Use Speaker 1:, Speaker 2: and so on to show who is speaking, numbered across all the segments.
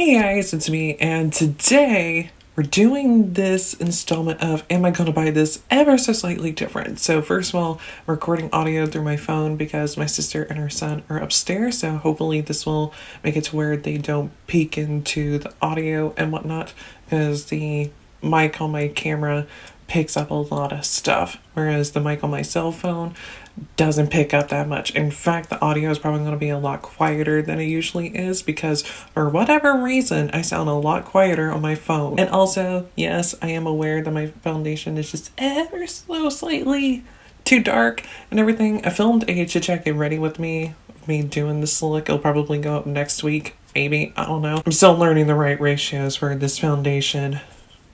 Speaker 1: Hey guys, it's me, and today we're doing this installment of Am I Gonna Buy This ever so slightly different. So first of all, I'm recording audio through my phone because my sister and her son are upstairs, so hopefully this will make it to where they don't peek into the audio and whatnot, because the mic on my camera picks up a lot of stuff, whereas the mic on my cell phone doesn't pick up that much. In fact, the audio is probably going to be a lot quieter than it usually is because for whatever reason, I sound a lot quieter on my phone. And also, yes, I am aware that my foundation is just ever so slightly too dark and everything. I filmed a chit chat get ready with me doing this look. It'll probably go up next week, maybe. I don't know. I'm still learning the right ratios for this foundation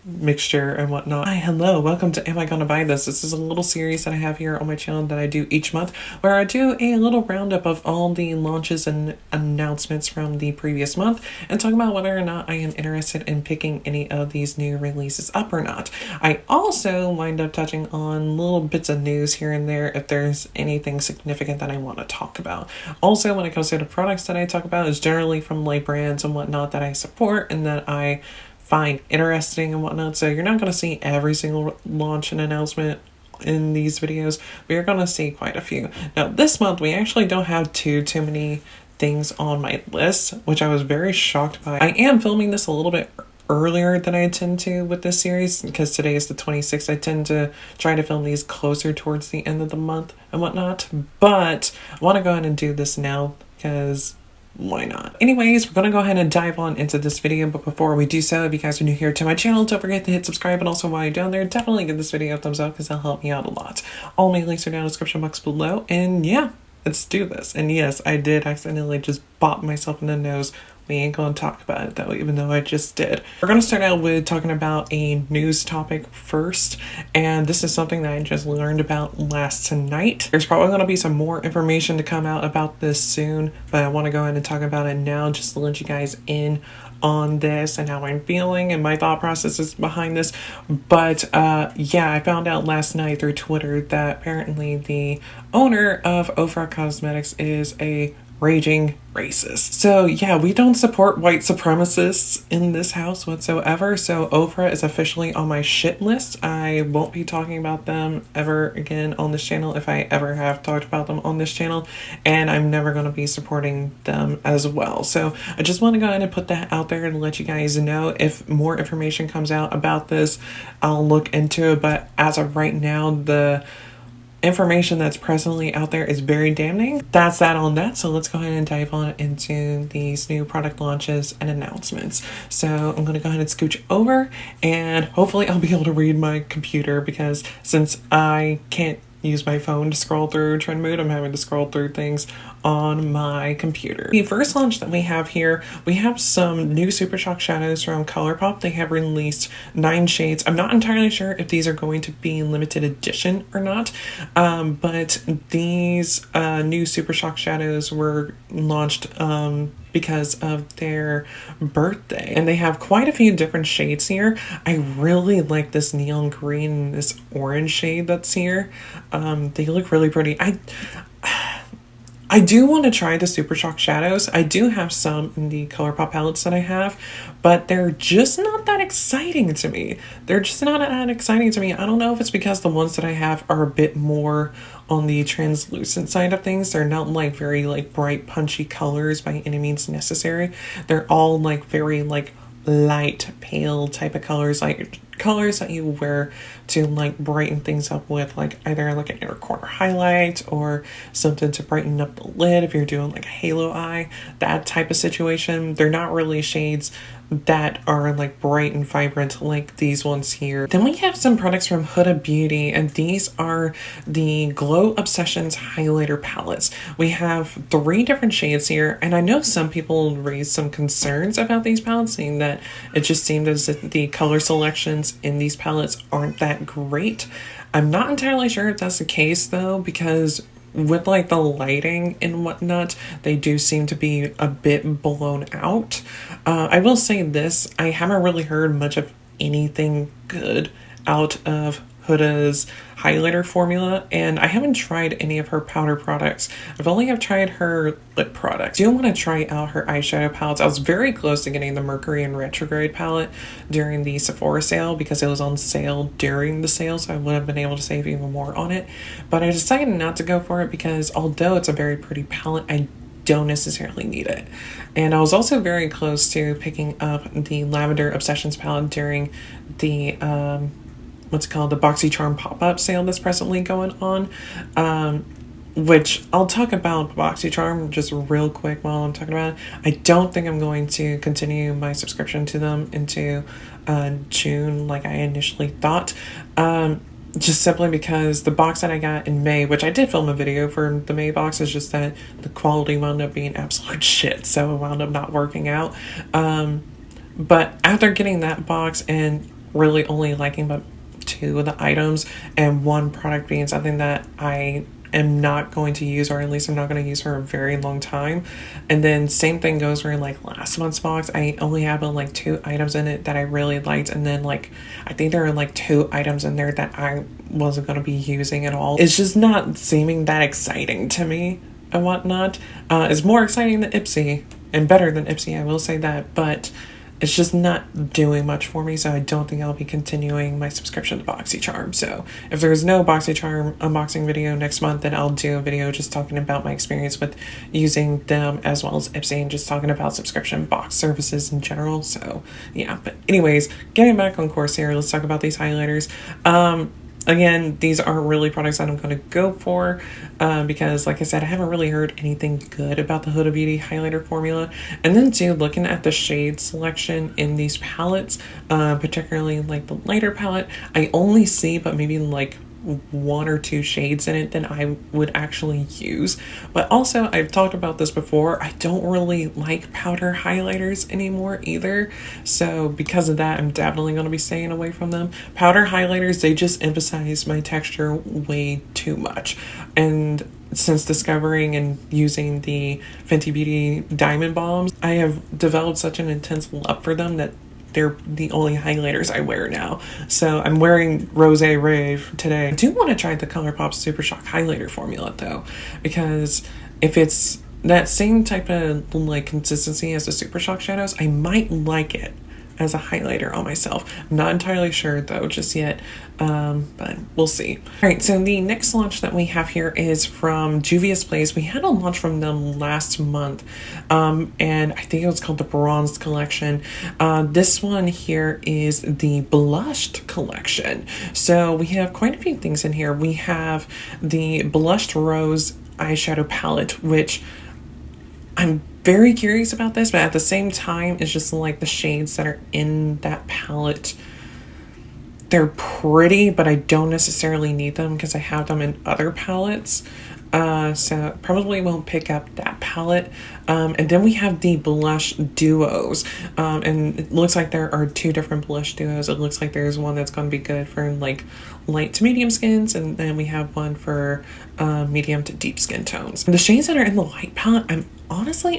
Speaker 1: mixture and whatnot. Hi, hello, welcome to Am I Gonna Buy This? This is a little series that I have here on my channel that I do each month, where I do a little roundup of all the launches and announcements from the previous month and talk about whether or not I am interested in picking any of these new releases up or not. I also wind up touching on little bits of news here and there if there's anything significant that I want to talk about. Also, when it comes to the products that I talk about, is generally from like brands and whatnot that I support and that I find interesting and whatnot. So you're not going to see every single launch and announcement in these videos, but you're going to see quite a few. Now this month we actually don't have too many things on my list, which I was very shocked by. I am filming this a little bit earlier than I tend to with this series because today is the 26th. I tend to try to film these closer towards the end of the month and whatnot, but I want to go ahead and do this now because why not? Anyways, we're gonna go ahead and dive on into this video, but before we do so, if you guys are new here to my channel, don't forget to hit subscribe, and also while you're down there, definitely give this video a thumbs up because that'll help me out a lot. All my links are down in the description box below, and yeah, let's do this. And yes, I did accidentally just bop myself in the nose. We ain't gonna talk about it though, even though I just did. We're gonna start out with talking about a news topic first, and this is something that I just learned about last night. There's probably gonna be some more information to come out about this soon, but I wanna go ahead and talk about it now just to let you guys in on this and how I'm feeling and my thought processes behind this. But yeah, I found out last night through Twitter that apparently the owner of Forvr Cosmetics is a raging racist. So yeah, we don't support white supremacists in this house whatsoever. So Forvr is officially on my shit list. I won't be talking about them ever again on this channel if I ever have talked about them on this channel, and I'm never going to be supporting them as well. So I just want to go ahead and put that out there and let you guys know. If more information comes out about this, I'll look into it, but as of right now, the information that's presently out there is very damning. That's that on that. So let's go ahead and dive on into these new product launches and announcements. So I'm going to go ahead and scooch over, and hopefully I'll be able to read my computer, because since I can't use my phone to scroll through trend mood, I'm having to scroll through things on my computer. The first launch that we have here, we have some new Super Shock shadows from ColourPop. They have released 9 shades. I'm not entirely sure if these are going to be limited edition or not, but these new Super Shock shadows were launched because of their birthday, and they have quite a few different shades here. I really like this neon green and this orange shade that's here. They look really pretty. I do want to try the Super Shock shadows. I do have some in the ColourPop palettes that I have, but they're just not that exciting to me. They're just not that exciting to me. I don't know if it's because the ones that I have are a bit more on the translucent side of things. They're not like very like bright punchy colors by any means necessary. They're all like very like light pale type of colors, like colors that you wear to like brighten things up with, like either like an inner corner highlight or something to brighten up the lid if you're doing like a halo eye, that type of situation. They're not really shades that are like bright and vibrant like these ones here. Then we have some products from Huda Beauty, and these are the Glow Obsessions highlighter palettes. We have 3 different shades here, and I know some people raised some concerns about these palettes, saying that it just seemed as if the color selections in these palettes aren't that great. I'm not entirely sure if that's the case though, because with like the lighting and whatnot, they do seem to be a bit blown out. I will say this, I haven't really heard much of anything good out of Huda's highlighter formula, and I haven't tried any of her powder products. I've only have tried her lip products. I do want to try out her eyeshadow palettes. I was very close to getting the Mercury and Retrograde palette during the Sephora sale because it was on sale during the sale, so I would have been able to save even more on it. But I decided not to go for it because although it's a very pretty palette, I don't necessarily need it. And I was also very close to picking up the Lavender Obsessions palette during the what's it called, the BoxyCharm pop-up sale that's presently going on, which I'll talk about BoxyCharm just real quick while I'm talking about it. I don't think I'm going to continue my subscription to them into June like I initially thought, just simply because the box that I got in May, which I did film a video for the May box, is just that the quality wound up being absolute shit, so it wound up not working out. But after getting that box and really only liking about 2 of the items and one product being something that I am not going to use, or at least I'm not going to use for a very long time, and then same thing goes for like last month's box. I only have like 2 items in it that I really liked, and then like I think there are like 2 items in there that I wasn't going to be using at all. It's just not seeming that exciting to me and whatnot. It's more exciting than Ipsy and better than Ipsy, I will say that, but it's just not doing much for me, so I don't think I'll be continuing my subscription to BoxyCharm. So if there's no BoxyCharm unboxing video next month, then I'll do a video just talking about my experience with using them as well as Ipsy and just talking about subscription box services in general. So yeah, but anyways, getting back on course here, let's talk about these highlighters. Again, these are really products that I'm going to go for because, like I said, I haven't really heard anything good about the Huda Beauty highlighter formula. And then, too, looking at the shade selection in these palettes, particularly like the lighter palette, I only see but maybe like 1 or 2 shades in it than I would actually use. But also, I've talked about this before, I don't really like powder highlighters anymore either, so because of that I'm definitely going to be staying away from them. Powder highlighters, they just emphasize my texture way too much, and since discovering and using the Fenty Beauty Diamond Bombs, I have developed such an intense love for them that they're the only highlighters I wear now. So I'm wearing Rosé Rave today. I do want to try the ColourPop Super Shock highlighter formula though, because if it's that same type of like consistency as the Super Shock shadows, I might like it as a highlighter on myself. I'm not entirely sure though just yet, but we'll see. All right, so the next launch that we have here is from Juvia's Place. We had a launch from them last month, and I think it was called the Bronze Collection. This one here is the Blushed Collection. So we have quite a few things in here. We have the Blushed Rose eyeshadow palette, which I'm very curious about this, but at the same time, it's just like the shades that are in that palette, they're pretty, but I don't necessarily need them because I have them in other palettes. So probably won't pick up that palette. And then we have the blush duos, and it looks like there are 2 different blush duos. It looks like there's one that's going to be good for like light to medium skins, and then we have one for medium to deep skin tones. The shades that are in the light palette, I'm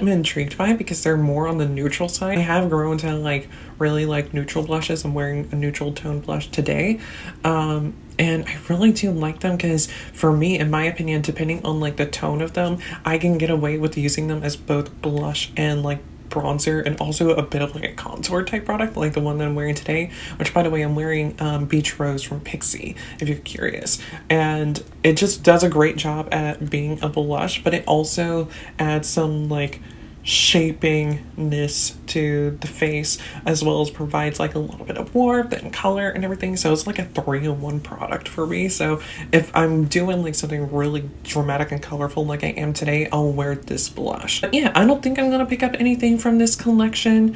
Speaker 1: intrigued by it because they're more on the neutral side. I have grown to like really like neutral blushes. I'm wearing a neutral tone blush today, and I really do like them because for me, in my opinion, depending on like the tone of them, I can get away with using them as both blush and like bronzer, and also a bit of like a contour type product like the one that I'm wearing today, which by the way I'm wearing Beach Rose from Pixie if you're curious, and it just does a great job at being a blush, but it also adds some like shapingness to the face, as well as provides like a little bit of warmth and color and everything. So it's like a 3-in-1 product for me. So if I'm doing like something really dramatic and colorful like I am today, I'll wear this blush. But yeah, I don't think I'm gonna pick up anything from this collection.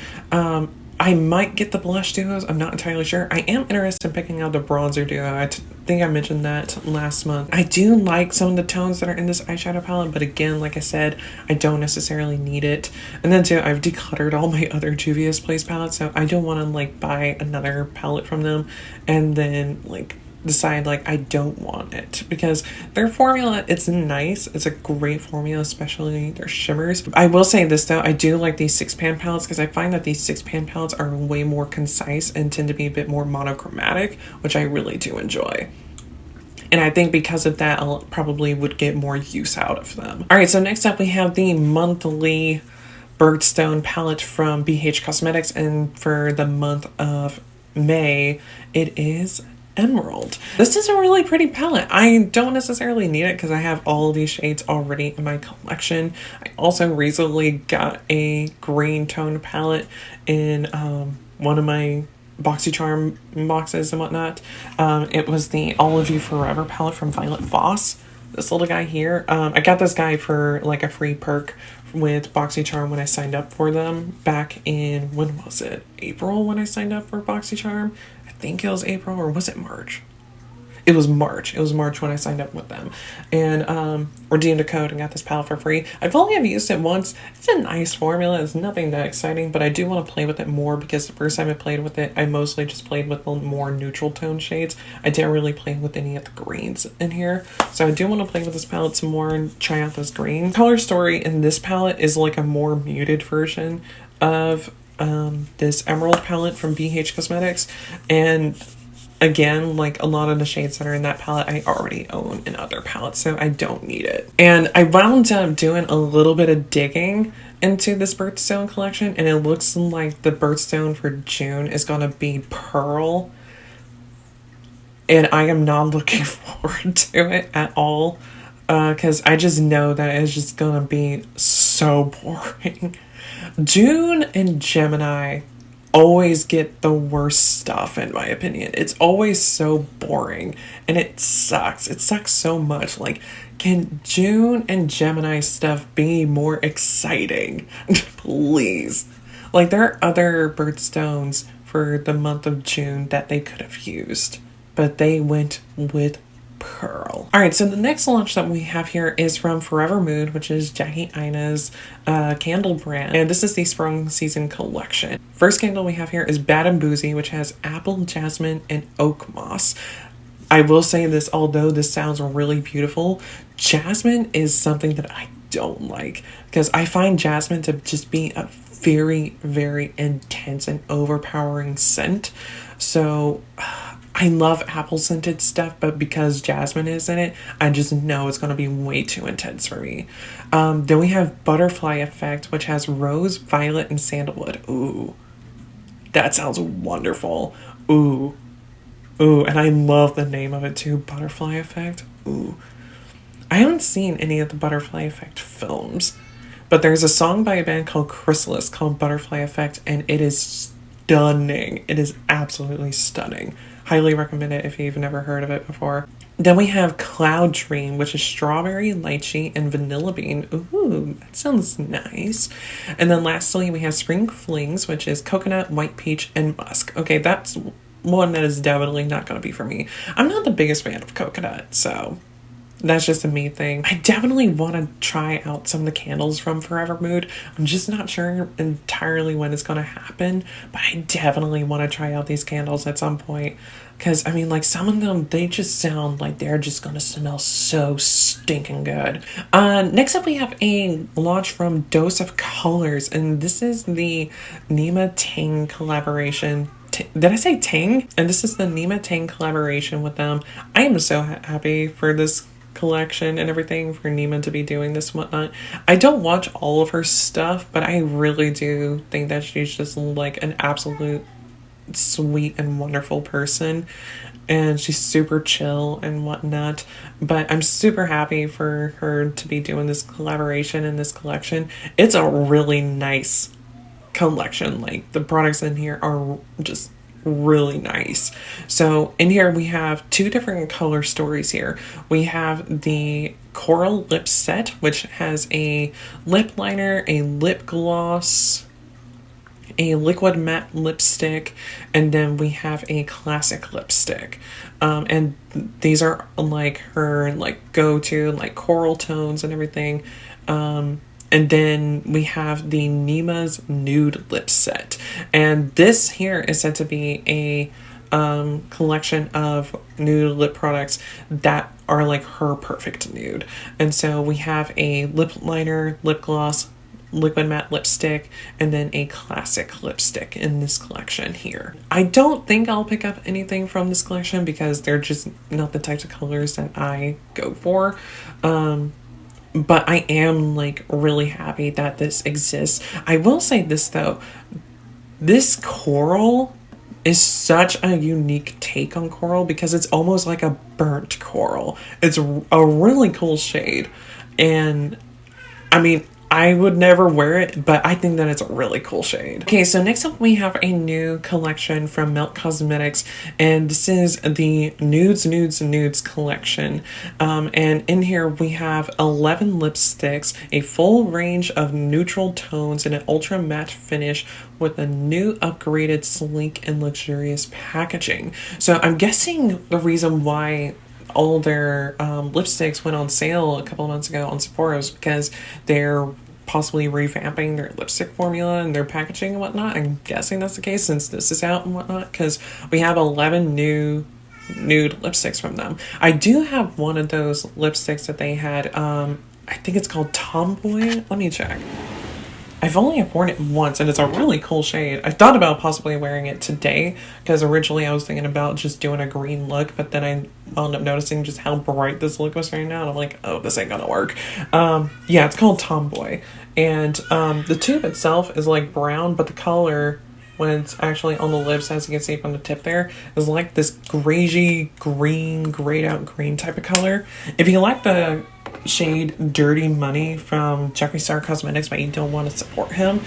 Speaker 1: I might get the blush duos. I'm not entirely sure. I am interested in picking out the bronzer duo. I think I mentioned that last month. I do like some of the tones that are in this eyeshadow palette, but again, like I said, I don't necessarily need it. And then too, I've decluttered all my other Juvia's Place palettes, so I don't want to like buy another palette from them and then like decide like I don't want it, because their formula, it's nice, it's a great formula, especially their shimmers. I will say this though, I do like these 6-pan palettes because I find that these 6-pan palettes are way more concise and tend to be a bit more monochromatic, which I really do enjoy. And I think because of that, I'll probably would get more use out of them. All right, so next up we have the monthly Birthstone palette from BH Cosmetics, and for the month of May, it is Emerald. This is a really pretty palette. I don't necessarily need it because I have all of these shades already in my collection. I also recently got a green tone palette in one of my BoxyCharm boxes and whatnot. It was the All of You Forever palette from Violet Voss. This little guy here. I got this guy for like a free perk with BoxyCharm when I signed up for them back in, when was it? April when I signed up for BoxyCharm? I think it was April, or was it March? It was March. It was March when I signed up with them. And redeemed a code and got this palette for free. I've only ever used it once. It's a nice formula. It's nothing that exciting, but I do want to play with it more because the first time I played with it, I mostly just played with the more neutral tone shades. I didn't really play with any of the greens in here. So I do want to play with this palette some more and try out this green. Color story in this palette is like a more muted version of this Emerald palette from BH Cosmetics. And again, like a lot of the shades that are in that palette, I already own in other palettes, so I don't need it. And I wound up doing a little bit of digging into this Birthstone collection, and it looks like the Birthstone for June is going to be Pearl. And I am not looking forward to it at all, because I just know that it's just going to be so boring. June and Gemini always get the worst stuff, in my opinion. It's always so boring and it sucks. It sucks so much. Like, can June and Gemini stuff be more exciting? Please. Like, there are other birthstones for the month of June that they could have used, but they went with Pearl. All right, so the next launch that we have here is from Forever Mood, which is Jackie Aina's candle brand, and this is the Sprung season collection. First candle we have here is Bad and Boozy, which has apple, jasmine, and oak moss. I will say this, although this sounds really beautiful, jasmine is something that I don't like, because I find jasmine to just be a very, very intense and overpowering scent. So I love apple scented stuff, but because jasmine is in it, I just know it's going to be way too intense for me. Then we have Butterfly Effect, which has rose, violet, and sandalwood. Ooh, that sounds wonderful. Ooh, ooh, and I love the name of it too, Butterfly Effect. Ooh, I haven't seen any of the Butterfly Effect films, but there's a song by a band called Chrysalis called Butterfly Effect, and it is stunning. It is absolutely stunning. Highly recommend it if you've never heard of it before. Then we have Cloud Dream, which is strawberry, lychee, and vanilla bean. Ooh, that sounds nice. And then lastly, we have Spring Flings, which is coconut, white peach, and musk. Okay, that's one that is definitely not going to be for me. I'm not the biggest fan of coconut, so that's just a me thing. I definitely want to try out some of the candles from Forever Mood. I'm just not sure entirely when it's going to happen, but I definitely want to try out these candles at some point. Because, I mean, like, some of them, they just sound like they're just going to smell so stinking good. Next up, we have a launch from Dose of Colors, and this is the Nema Tang collaboration. Did I say Tang? And this is the Nema Tang collaboration with them. I am so happy for this collection and everything, for Nema to be doing this and whatnot. I don't watch all of her stuff, but I really do think that she's just like an absolute sweet and wonderful person, and she's super chill and whatnot. But I'm super happy for her to be doing this collaboration and this collection. It's a really nice collection. Like, the products in here are just really nice. So in here we have two different color stories here. We have the Coral Lip Set, which has a lip liner, a lip gloss, a liquid matte lipstick, and then we have a classic lipstick. And these are like her like go-to like coral tones and everything. And then we have the Nema's Nude Lip Set. And this here is said to be a collection of nude lip products that are like her perfect nude. And so we have a lip liner, lip gloss, liquid matte lipstick and then a classic lipstick in this collection here. I don't think I'll pick up anything from this collection because they're just not the types of colors that I go for. But I am like really happy that this exists. I will say this though, this coral is such a unique take on coral because it's almost like a burnt coral. It's a really cool shade. And I mean, I would never wear it, but I think that it's a really cool shade. Okay, so next up we have a new collection from Melt Cosmetics, and this is the Nudes collection. And in here we have 11 lipsticks, a full range of neutral tones, and an ultra matte finish with a new upgraded sleek and luxurious packaging. So I'm guessing the reason why all their lipsticks went on sale a couple of months ago on Sephora was because they're possibly revamping their lipstick formula and their packaging and whatnot. I'm guessing that's the case since this is out and whatnot, because we have 11 new nude lipsticks from them. I do have one of those lipsticks that they had. I think it's called Tomboy. Let me check. I've only worn it once and it's a really cool shade. I thought about possibly wearing it today because originally I was thinking about just doing a green look, but then I wound up noticing just how bright this look was right now, and I'm like, oh, this ain't gonna work. Yeah, it's called Tomboy, and the tube itself is like brown, but the color when it's actually on the lips, as you can see from the tip there, is like this grayy green, grayed out green type of color. If you like the shade Dirty Money from Jeffree Star Cosmetics but you don't want to support him,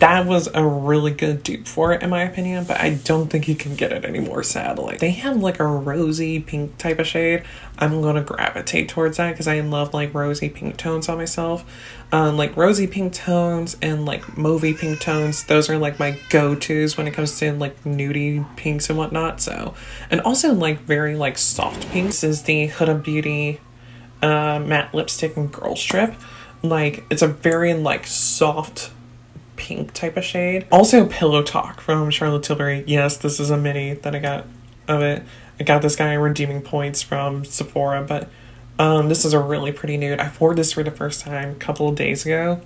Speaker 1: that was a really good dupe for it in my opinion, but I don't think you can get it anymore, sadly. They have like a rosy pink type of shade. I'm gonna gravitate towards that because I love like rosy pink tones on myself. Like rosy pink tones and like mauvey pink tones, those are like my go-tos when it comes to like nudie pinks and whatnot. So, and also like very like soft pinks. This is the Huda Beauty matte lipstick and Girl Strip. Like it's a very like soft pink type of shade. Also Pillow Talk from Charlotte Tilbury. Yes, this is a mini that I got of it. I got this guy redeeming points from Sephora, but this is a really pretty nude. I wore this for the first time a couple of days ago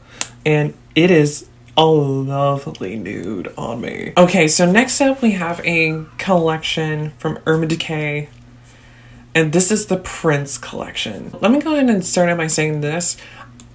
Speaker 1: and it is a lovely nude on me. Okay, so next up we have a collection from Decay. And this is the Prince collection. Let me go ahead and start out by saying this.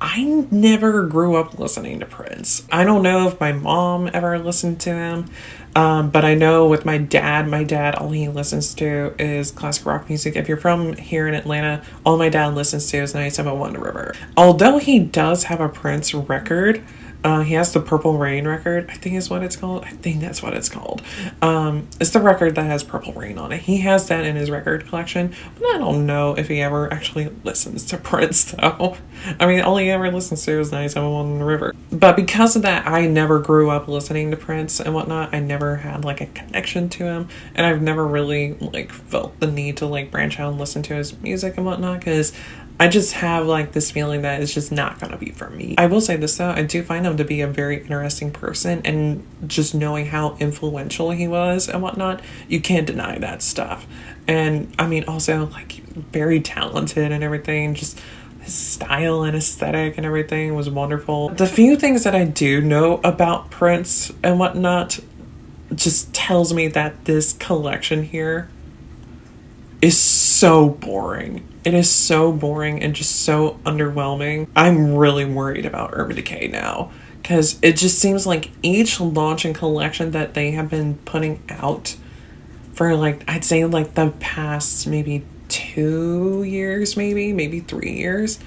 Speaker 1: I never grew up listening to Prince. I don't know if my mom ever listened to him, but I know with my dad, all he listens to is classic rock music. If you're from here in Atlanta, all my dad listens to is 97.1 The River. Although he does have a Prince record, he has the Purple Rain record, I think is what it's called. I think that's what it's called. It's the record that has Purple Rain on it. He has that in his record collection, but I don't know if he ever actually listens to Prince though. I mean, all he ever listens to is 97.1 The River. But because of that, I never grew up listening to Prince and whatnot. I never had like a connection to him, and I've never really like felt the need to like branch out and listen to his music and whatnot because I just have like this feeling that it's just not gonna be for me. I will say this though, I do find him to be a very interesting person, and just knowing how influential he was and whatnot, you can't deny that stuff. And I mean also like very talented and everything, just his style and aesthetic and everything was wonderful. The few things that I do know about Prince and whatnot just tells me that this collection here is so boring. It is so boring and just so underwhelming. I'm really worried about Urban Decay now because it just seems like each launch and collection that they have been putting out for like, I'd say like the past maybe 2 years, maybe 3 years,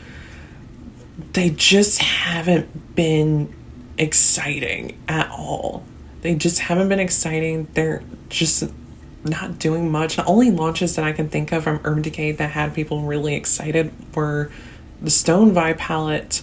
Speaker 1: they just haven't been exciting at all. They just haven't been exciting. They're just not doing much. The only launches that I can think of from Urban Decay that had people really excited were the Stone Vibe palette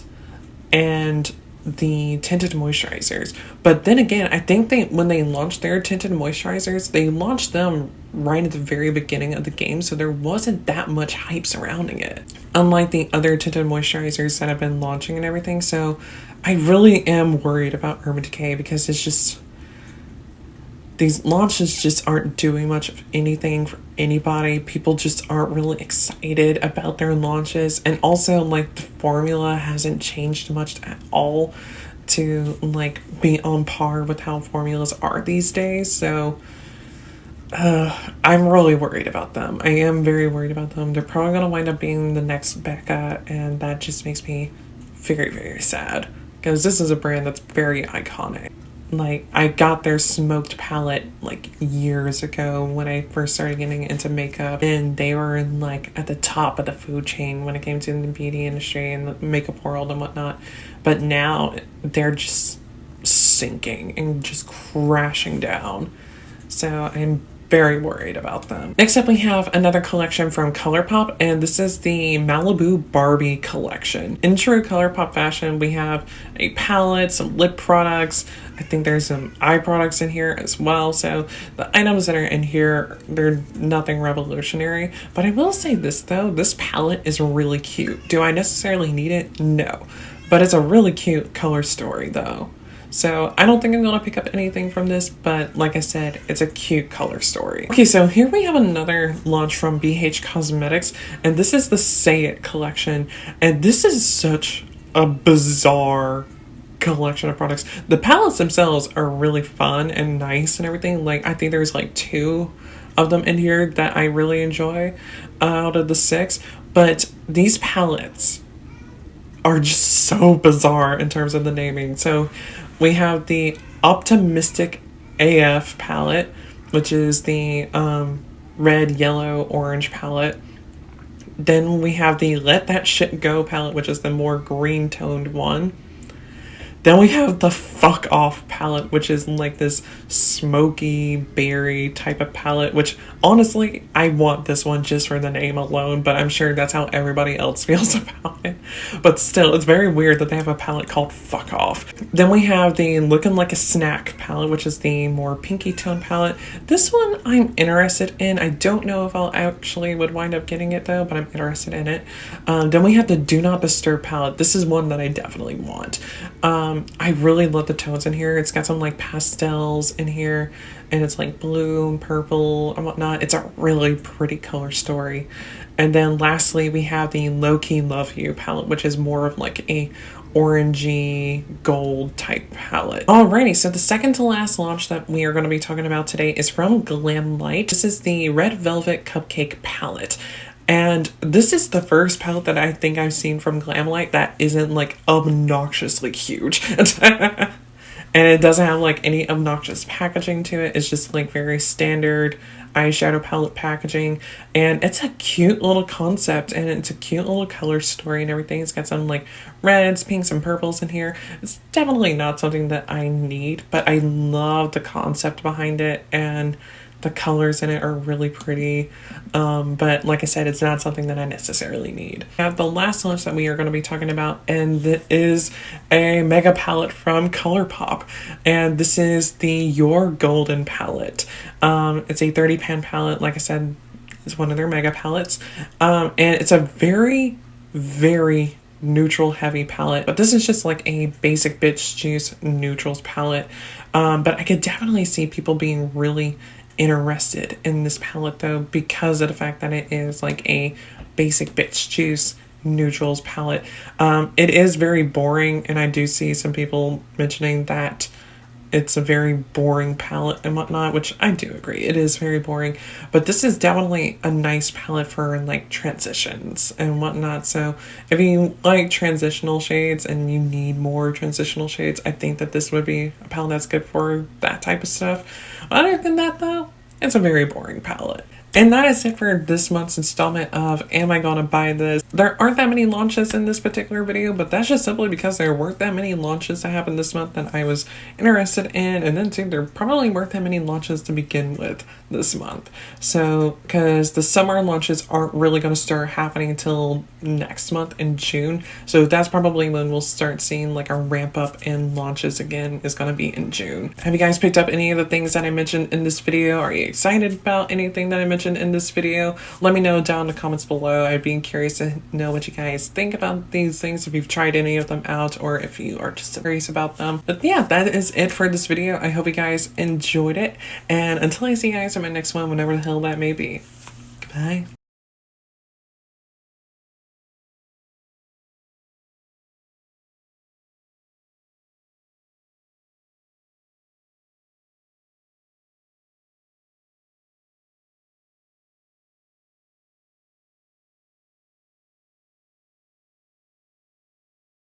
Speaker 1: and the tinted moisturizers. But then again, I think when they launched their tinted moisturizers, they launched them right at the very beginning of the game, so there wasn't that much hype surrounding it, unlike the other tinted moisturizers that have been launching and everything. So I really am worried about Urban Decay because it's just, these launches just aren't doing much of anything for anybody. People just aren't really excited about their launches. And also, like, the formula hasn't changed much at all. to like be on par with how formulas are these days. So I'm really worried about them. I am very worried about them. They're probably going to wind up being the next Becca, and that just makes me very, very sad, because this is a brand that's very iconic. Like, I got their smoked palette like years ago when I first started getting into makeup, and they were in like at the top of the food chain when it came to the beauty industry and the makeup world and whatnot. But now they're just sinking and just crashing down. So I'm very worried about them. Next up, we have another collection from ColourPop, and this is the Malibu Barbie collection. In true ColourPop fashion, we have a palette, some lip products. I think there's some eye products in here as well. So the items that are in here, they're nothing revolutionary. But I will say this though, this palette is really cute. Do I necessarily need it? No. But it's a really cute color story though. So I don't think I'm going to pick up anything from this, but like I said, it's a cute color story. Okay, so here we have another launch from BH Cosmetics, and this is the Say It collection. And this is such a bizarre collection of products. The palettes themselves are really fun and nice and everything. Like, I think there's like 2 of them in here that I really enjoy out of the 6. But these palettes are just so bizarre in terms of the naming. So we have the Optimistic AF palette, which is the red, yellow, orange palette. Then we have the Let That Shit Go palette, which is the more green toned one. Then we have the Fuck Off palette, which is like this smoky berry type of palette, which honestly, I want this one just for the name alone, but I'm sure that's how everybody else feels about it. But still, it's very weird that they have a palette called Fuck Off. Then we have the Looking Like a Snack palette, which is the more pinky tone palette. This one I'm interested in. I don't know if I'll actually would wind up getting it though, but I'm interested in it. Then we have the Do Not Disturb palette. This is one that I definitely want. I really love the tones in here. It's got some like pastels in here, and it's like blue and purple and whatnot. It's a really pretty color story. And then lastly, we have the Low Key Love You palette, which is more of like a orangey gold type palette. Alrighty, so the second to last launch that we are going to be talking about today is from Glamlite. This is the Red Velvet Cupcake palette. And this is the first palette that I think I've seen from Glamlite that isn't like obnoxiously huge. And it doesn't have like any obnoxious packaging to it. It's just like very standard eyeshadow palette packaging. And it's a cute little concept, and it's a cute little color story and everything. It's got some like reds, pinks, and purples in here. It's definitely not something that I need, but I love the concept behind it, and the colors in it are really pretty, but like I said, it's not something that I necessarily need. We have the last launch that we are going to be talking about, and that is a mega palette from ColourPop, and this is the Your Golden palette. It's a 30 pan palette. Like I said, it's one of their mega palettes, and it's a very, very neutral heavy palette, but this is just like a basic bitch juice neutrals palette, but I could definitely see people being really interested in this palette though, because of the fact that it is like a basic bitch juice neutrals palette. It is very boring, and I do see some people mentioning that it's a very boring palette and whatnot, which I do agree. It is very boring, but this is definitely a nice palette for like transitions and whatnot. So if you like transitional shades and you need more transitional shades, I think that this would be a palette that's good for that type of stuff. Other than that though, it's a very boring palette. And that is it for this month's installment of Am I Gonna Buy This? There aren't that many launches in this particular video, but that's just simply because there weren't that many launches that happened this month that I was interested in. And then too, there probably weren't that many launches to begin with this month. So, because the summer launches aren't really going to start happening until next month in June. So that's probably when we'll start seeing like a ramp up in launches again, is going to be in June. Have you guys picked up any of the things that I mentioned in this video? Are you excited about anything that I mentioned in this video? Let me know down in the comments below. I'd be curious to know what you guys think about these things, if you've tried any of them out or if you are just curious about them. But yeah, that is it for this video. I hope you guys enjoyed it, and until I see you guys in my next one, whenever the hell that may be, goodbye.